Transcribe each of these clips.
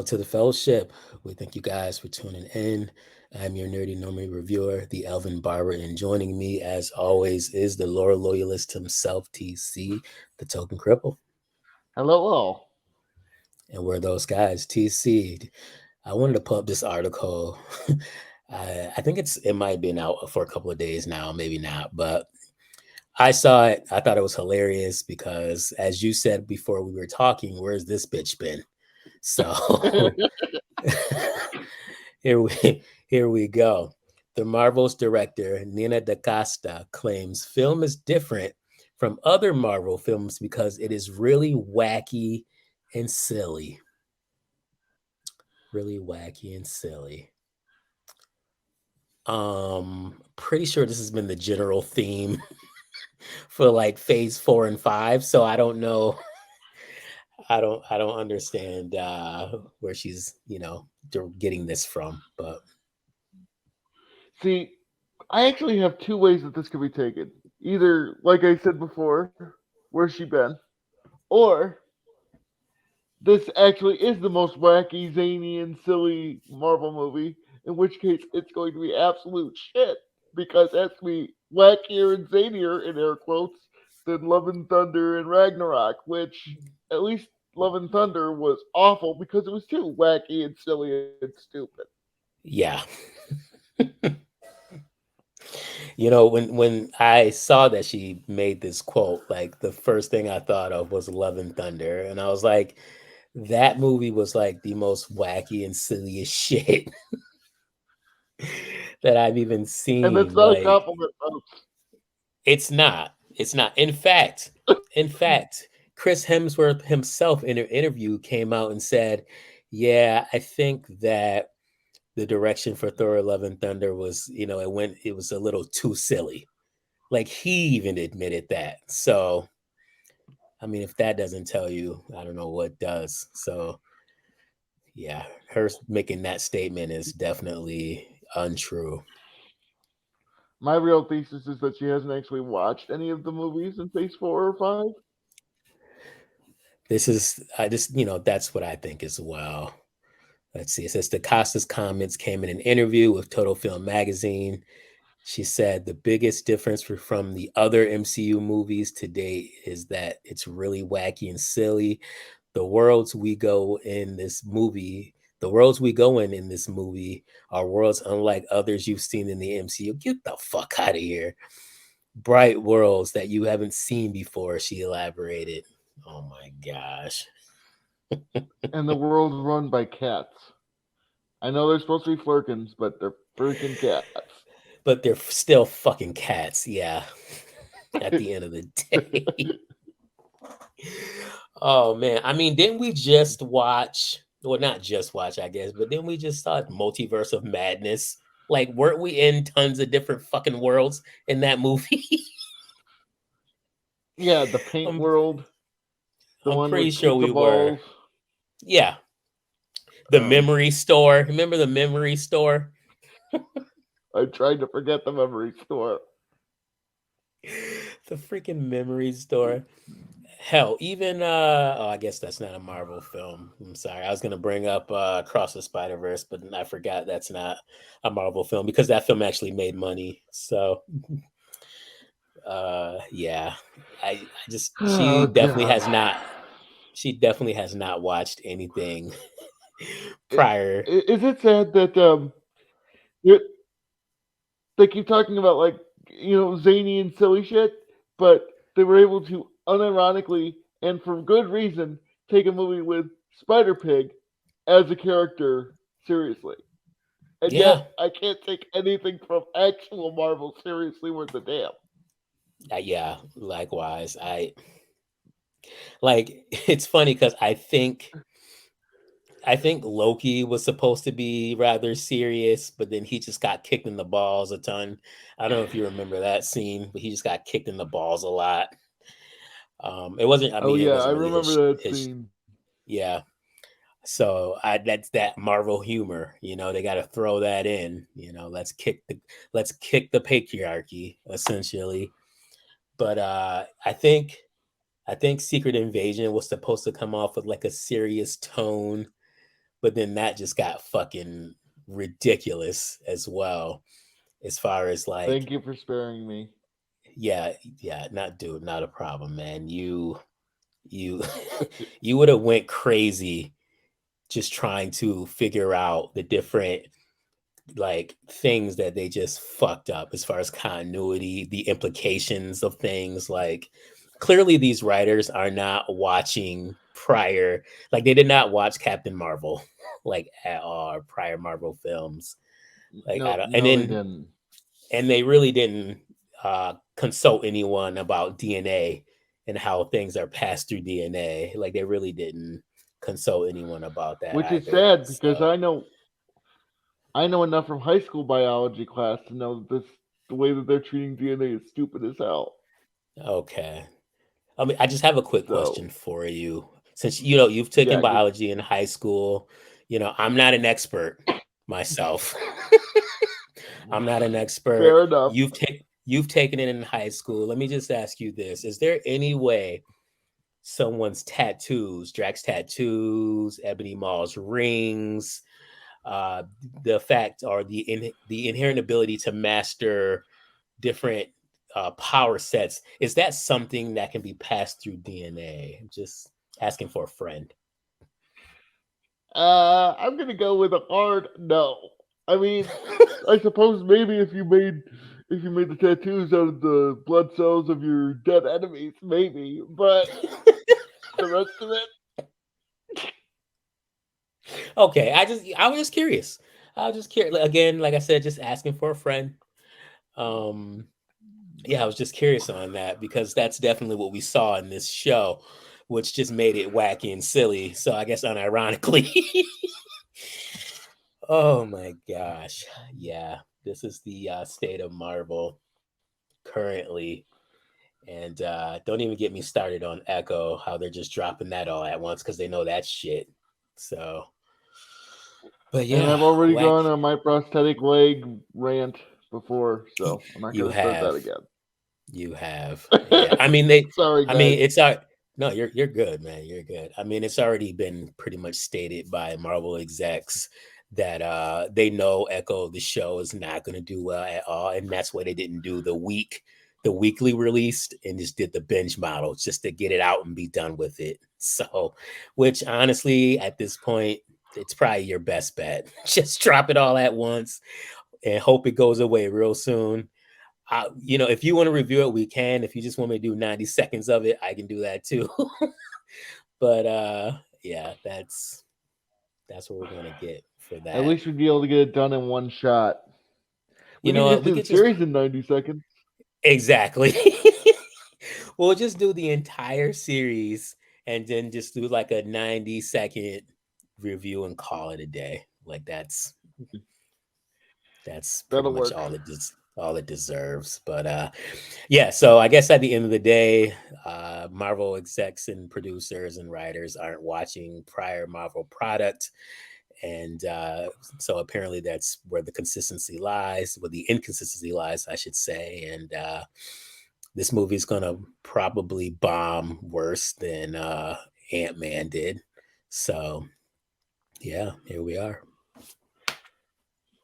to the fellowship. We thank you guys for tuning in. I'm your nerdy normie reviewer, the Elvin Barber, and joining me, as always, is the lore loyalist himself, TC, the token cripple. Hello, all. And we're those guys. TC, I wanted to pull up this article. I think it might have been out for a couple of days now, maybe not, but I saw it. I thought it was hilarious because, as you said before we were talking, where's this bitch been? So here we go. The Marvel's director Nina DaCosta claims film is different from other Marvel films because it is really wacky and silly. Really wacky and silly. Pretty sure this has been the general theme for like phase 4 and 5. So I don't know. I don't understand where she's getting this from, but See, I actually have two ways that this could be taken. Either, like I said before, where's she been? Or this actually is the most wacky, zany, and silly Marvel movie, in which case it's going to be absolute shit because it has to be wackier and zanier, in air quotes, than Love and Thunder and Ragnarok, which at least Love and Thunder was awful because it was too wacky and silly and stupid. yeah. When I saw that she made this quote, like the first thing I thought of was Love and Thunder, and I was like, that movie was like the most wacky and silliest shit that I've even And that's seen. not a Like, compliment, folks. it's not. It's not. In fact, Chris Hemsworth himself in an interview came out and said, "Yeah, I think that the direction for Thor: Love and Thunder was, it was a little too silly." Like he even admitted that. So, I mean, if that doesn't tell you, I don't know what does. So, yeah, her making that statement is definitely untrue. My real thesis is that she hasn't actually watched any of the movies in Phase 4 or 5. This is, I just, that's what I think as well. Let's see. It says DaCosta's comments came in an interview with Total Film Magazine. She said the biggest difference from the other MCU movies to date is that it's really wacky and silly. The worlds we go in this movie, the worlds we go in this movie are worlds unlike others you've seen in the MCU. Get the fuck out of here. Bright worlds that you haven't seen before, she elaborated. Oh my gosh. And the world's run by cats. I know they're supposed to be flirkins, but they're freaking cats. But they're still fucking cats, yeah. At the end of the day. Oh man. I mean, didn't we just watch, well, not just watch, I guess, but then we just saw Multiverse of Madness? Like, weren't we in tons of different fucking worlds in that movie? Yeah, the paint I'm world, the I'm one pretty with sure we pizza were. balls. Yeah. The Um, memory store. Remember the memory store? I tried to forget the memory store. The freaking memory store. Hell, even oh, I guess that's not a Marvel film. I'm sorry. I was gonna bring up Cross the Spider Verse, but I forgot that's not a Marvel film because that film actually made money. So yeah. I just Oh god. she definitely has not watched anything I- prior. Is it sad that they they keep talking about like zany and silly shit, but they were able to unironically and for good reason take a movie with Spider Pig as a character seriously. And yet Yeah. I can't take anything from actual Marvel seriously worth a damn. Yeah, likewise. I like it's funny because I think Loki was supposed to be rather serious, but then he just got kicked in the balls a ton. I don't know if you remember that scene, but he just got kicked in the balls a lot. It wasn't. I Oh mean, it yeah, I wasn't really remember that his. scene. Yeah. So that's that Marvel humor. They got to throw that in. Let's kick the patriarchy essentially. But I think Secret Invasion was supposed to come off with like a serious tone, but then that just got fucking ridiculous as well. As far as like, Thank you for sparing me. yeah, yeah, not dude, not a problem, man. You you would have went crazy just trying to figure out the different like things that they just fucked up as far as continuity, the implications of things. Like clearly these writers are not watching prior, like they did not watch Captain Marvel like at all, or prior Marvel films. Like I No, don't, no, they didn't. and they really didn't consult anyone about DNA and how things are passed through DNA. Like they really didn't consult anyone about that Which is either. sad because So I know enough from high school biology class to know that this the way that they're treating DNA is stupid as hell. okay. I mean, I just have a quick So question for you. Since you know you've taken yeah, good. biology in high school, you know I'm not an expert myself. I'm not an expert. Fair enough. You've taken it in high school. Let me just ask you this: is there any way someone's tattoos, Drax tattoos, Ebony Maw's rings, uh, the fact or the inherent ability to master different power sets, is that something that can be passed through DNA? Just asking for a friend. I'm gonna go with a hard no. I mean, I suppose maybe if you made the tattoos out of the blood cells of your dead enemies, maybe. But the rest of it, Okay, I was just curious. I was just curious. Again, like I said, just asking for a friend. Um, yeah, I was just curious on that because that's definitely what we saw in this show, which just made it wacky and silly. So I guess unironically. Oh my gosh. Yeah, this is the state of Marvel currently. And don't even get me started on Echo, how they're just dropping that all at once because they know that shit. So, but and yeah, I've already whack. gone on my prosthetic leg rant before, y- so I'm not You gonna start that have. again. You have. Yeah. I mean they Sorry, I mean guys. it's our no, you're good, man. You're good. I mean it's already been pretty much stated by Marvel execs that they know Echo the show is not going to do well at all, and that's why they didn't do the weekly release and just did the binge model just to get it out and be done with it. So, which honestly at this point it's probably your best bet. Just drop it all at once and hope it goes away real soon. You know, if you want to review it, we can. If you just want me to do 90 seconds of it, I can do that too. But yeah, that's what we're gonna get for At that. least we'd be able to get it done in one shot. You We know could what? just We do the could just series in 90 seconds. exactly. We'll just do the entire series and then just do like a 90-second review and call it a day. Like that's pretty That'll much work. all it deserves. But yeah, so I guess at the end of the day, Marvel execs and producers and writers aren't watching prior Marvel product. And so apparently that's where the consistency lies, where the inconsistency lies, I should say. And this movie's gonna probably bomb worse than Ant-Man did. So yeah, here we are.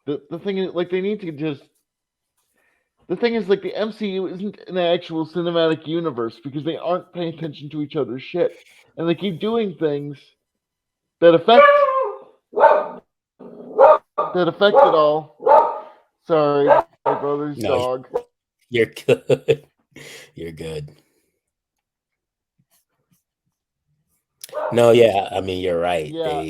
The thing is, like, they need to just. The thing is, like, the MCU isn't an actual cinematic universe because they aren't paying attention to each other's shit. And they keep doing things that affect. That affect it all. Sorry, my brother's No, dog. you're good. You're good. No, yeah, I mean you're right. Yeah,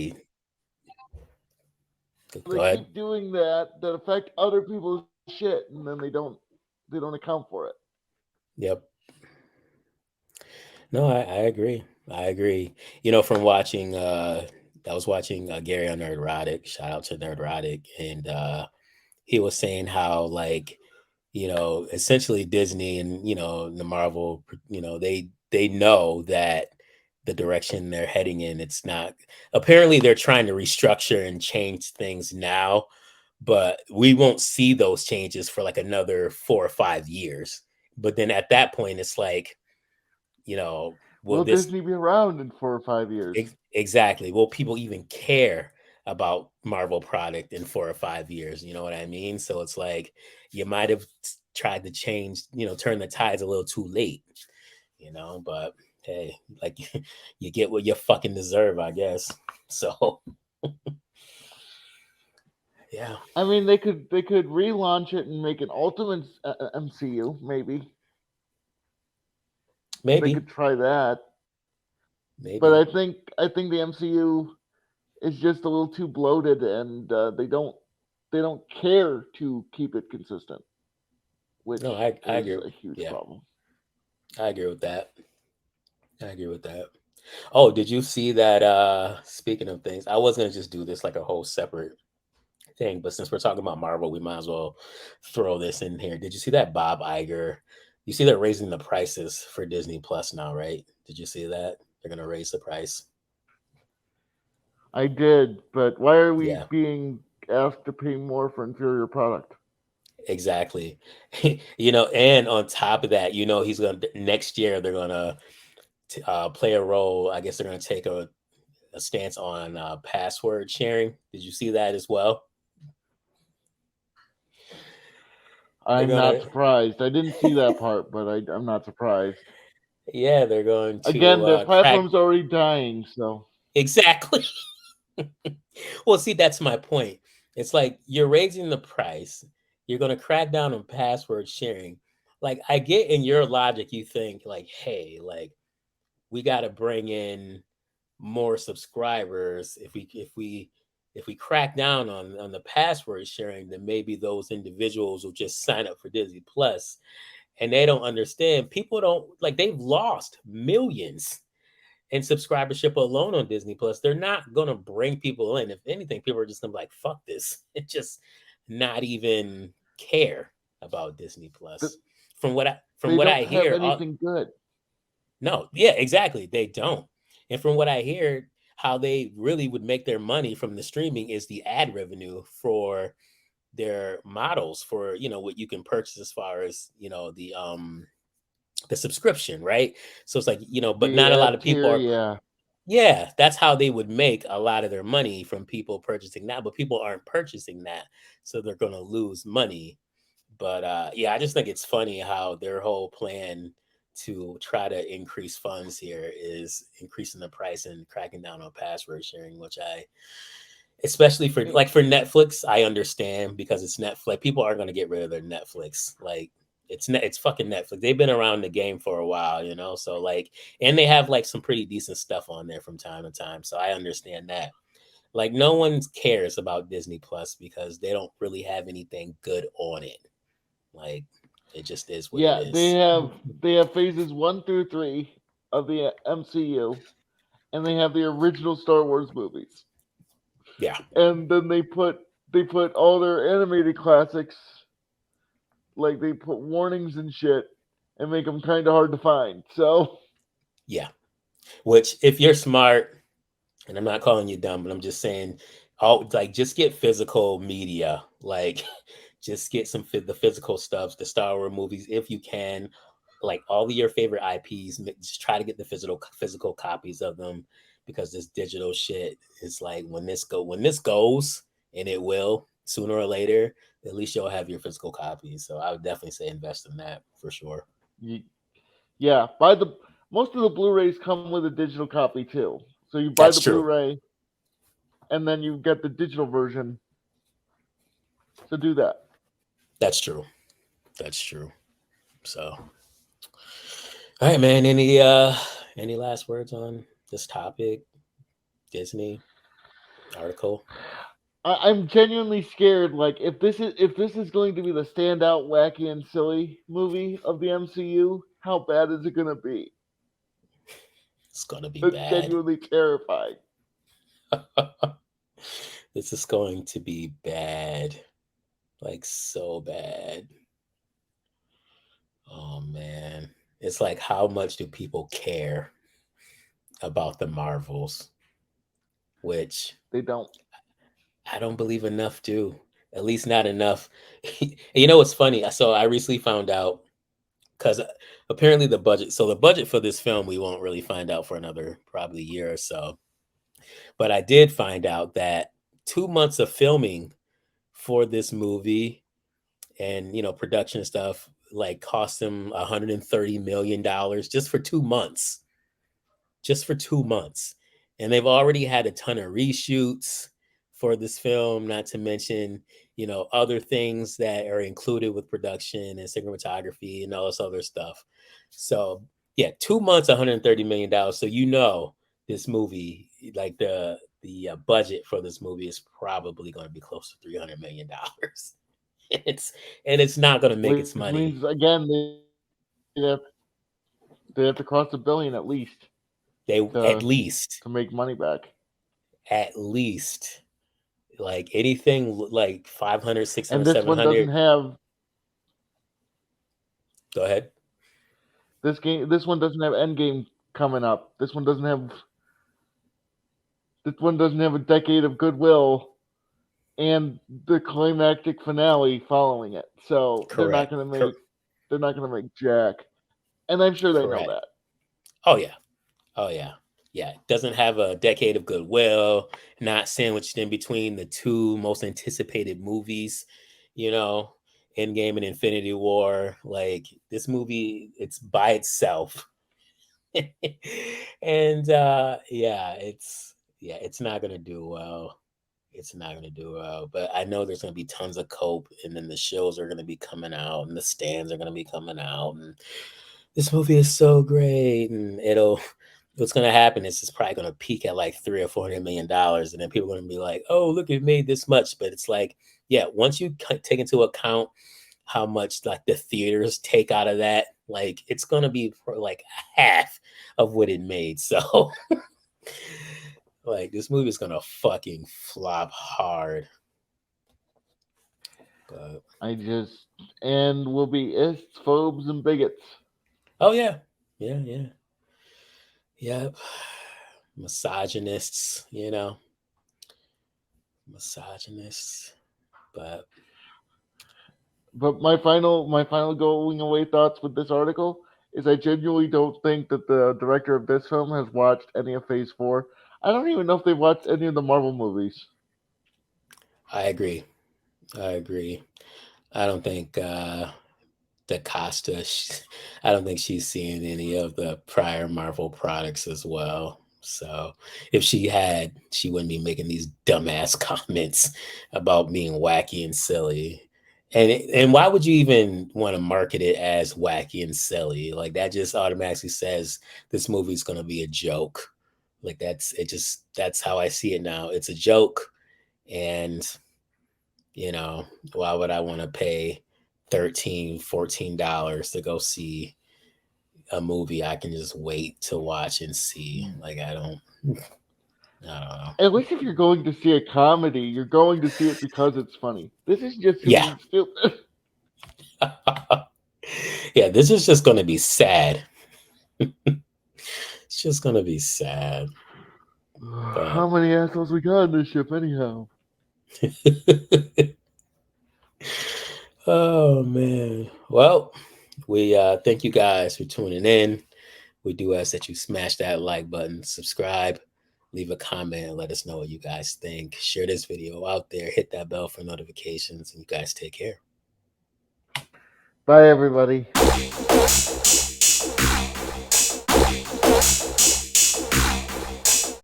Go they ahead. keep doing that affect other people's shit, and then they don't account for it. Yep. No, I agree. I agree. You know, from watching I was watching Gary on Nerdrotic, shout out to Nerdrotic, and he was saying how like, you know, essentially Disney and, you know, the Marvel, you know, they know that the direction they're heading in, it's not apparently they're trying to restructure and change things now, but we won't see those changes for like another 4 or 5 years. But then at that point, it's like, you know, will Will this Disney be around in 4 or 5 years? exactly, will people even care about Marvel product in 4 or 5 years. You know what I mean? So it's like you might have tried to change, turn the tides a little too late, but hey, like you get what you fucking deserve, I guess. So yeah, I mean, they could relaunch it and make an Ultimate MCU. Maybe they maybe, could try that. But maybe. I think the MCU is just a little too bloated, and they don't care to keep it consistent, No, which I is agree. a huge Yeah, problem. I agree with that. I agree with that. Oh, did you see that? Speaking of things, I was gonna just do this like a whole separate thing, but since we're talking about Marvel, we might as well throw this in here. Did you see that Bob Iger? You see they're raising the prices for Disney Plus now, right? Did you see that? They're gonna raise the price. I did, but why are we Yeah, being asked to pay more for inferior product? exactly. And on top of that, he's gonna next year they're gonna play a role. I guess they're gonna take a stance on password sharing. Did you see that as well? They're I'm not gonna, surprised. I didn't see that part, but I'm not surprised. yeah, they're going to Again, the crack. platform's already dying, so Exactly. Well, see, that's my point. It's like you're raising the price. You're going to crack down on password sharing. Like, I get in your logic, you think, like, hey, like, we got to bring in more subscribers. If we crack down on the password sharing, then maybe those individuals will just sign up for Disney Plus. And they don't understand. People don't like, they've lost millions in subscribership alone on Disney Plus. They're not gonna bring people in. If anything, people are just gonna be like, "Fuck this," and just not even care about Disney th- Plus. From what I they don't hear, have anything good. no, yeah, exactly, they don't. And from what I hear, how they really would make their money from the streaming is the ad revenue for their models for what you can purchase as far as the subscription, right? So it's like, but The not a lot ad of people tier, are. yeah. Yeah, that's how they would make a lot of their money from people purchasing that, but people aren't purchasing that, so they're going to lose money. But yeah, I just think it's funny how their whole plan to try to increase funds here is increasing the price and cracking down on password sharing, which I, especially for Eh, like for Netflix, I understand because it's Netflix. People aren't going to get rid of their Netflix. Like it's fucking Netflix. They've been around the game for a while, So like, and they have like some pretty decent stuff on there from time to time. So I understand that. Like no one cares about Disney Plus because they don't really have anything good on it. Like it just is what it Yeah, they is. have they have phases 1 through 3 of the MCU, and they have the original Star Wars movies, Yeah, and then they put all their animated classics, like they put warnings and shit, and make them kind of hard to find. So yeah. Which if you're smart, and I'm not calling you dumb, but I'm just saying, like just get physical media, like just get the physical stuff, the Star Wars movies if you can, like all of your favorite IPs. Just try to get the physical copies of them because this digital shit is like when this goes, and it will sooner or later. At least you'll have your physical copies. So I would definitely say invest in that for sure. yeah, buy the most of the Blu-rays come with a digital copy too. So you buy the That's true. Blu-ray, and then you get the digital version. So do that. That's true. That's true. So all right, man. Any last words on this topic? Disney article? I'm genuinely scared. Like if this is going to be the standout, wacky, and silly movie of the MCU, how bad is it going to be? It's gonna be It's bad. genuinely terrifying. This is going to be bad. Like so bad. Oh man. It's like how much do people care about the Marvels? Which They don't. I don't believe enough do. At least not enough. You know what's funny? So I recently found out because apparently the budget for this film we won't really find out for another probably year or so. But I did find out that 2 months of filming for this movie, and production stuff like cost them $130 million just for 2 months, just for 2 months. And they've already had a ton of reshoots for this film, not to mention, other things that are included with production and cinematography and all this other stuff. So, yeah, 2 months, $130 million. So, this movie, like the budget for this movie is probably going to be close to $300 million. It's and it's not going to make its Which money. means again they have to cost $1 billion They to at least, make money back. at least like anything like 500, And 600, this one 700. doesn't have Go ahead. this one doesn't have Endgame coming up. This one doesn't have a decade of goodwill and the climactic finale following it. So Correct. they're not gonna make Jack. And I'm sure they know Correct. that. Oh yeah. Oh yeah. Yeah. Doesn't have a decade of goodwill, not sandwiched in between the two most anticipated movies, you know, Endgame and Infinity War. Like this movie, it's by itself. And it's not gonna do well. It's not gonna do well. But I know there's gonna be tons of cope, and then the shows are gonna be coming out, and the stands are gonna be coming out, and this movie is so great, and it'll. What's gonna happen is it's probably gonna peak at like 3 or 400 million dollars, and then people are gonna be like, "Oh, look, it made this much." But it's like, yeah, once you take into account how much like the theaters take out of that, like it's gonna be for like half of what it made. So like this movie's gonna fucking flop hard. But I just and will be ists, phobes, and bigots. oh yeah, yeah, yeah, yeah. Misogynists, misogynists. But But my final going away thoughts with this article is I genuinely don't think that the director of this film has watched any of Phase Four. I don't even know if they've watched any of the Marvel movies. I agree. I agree. I don't think DaCosta. I don't think she's seen any of the prior Marvel products as well. So if she had, she wouldn't be making these dumbass comments about being wacky and silly. And why would you even want to market it as wacky and silly? Like that just automatically says this movie's going to be a joke. Like that's how I see it now. It's a joke, and you know, why would I want to pay 13, $14 to go see a movie I can just wait to watch and see? Like I don't know. At least if you're going to see a comedy, you're going to see it because it's funny. This is just to Yeah. be stupid. Yeah, this is just gonna be sad. It's just gonna be sad. How But many assholes we got in this ship, anyhow? oh man. Well, we thank you guys for tuning in. We do ask that you smash that like button, subscribe, leave a comment, and let us know what you guys think. Share this video out there, hit that bell for notifications, and you guys take care. Bye, everybody.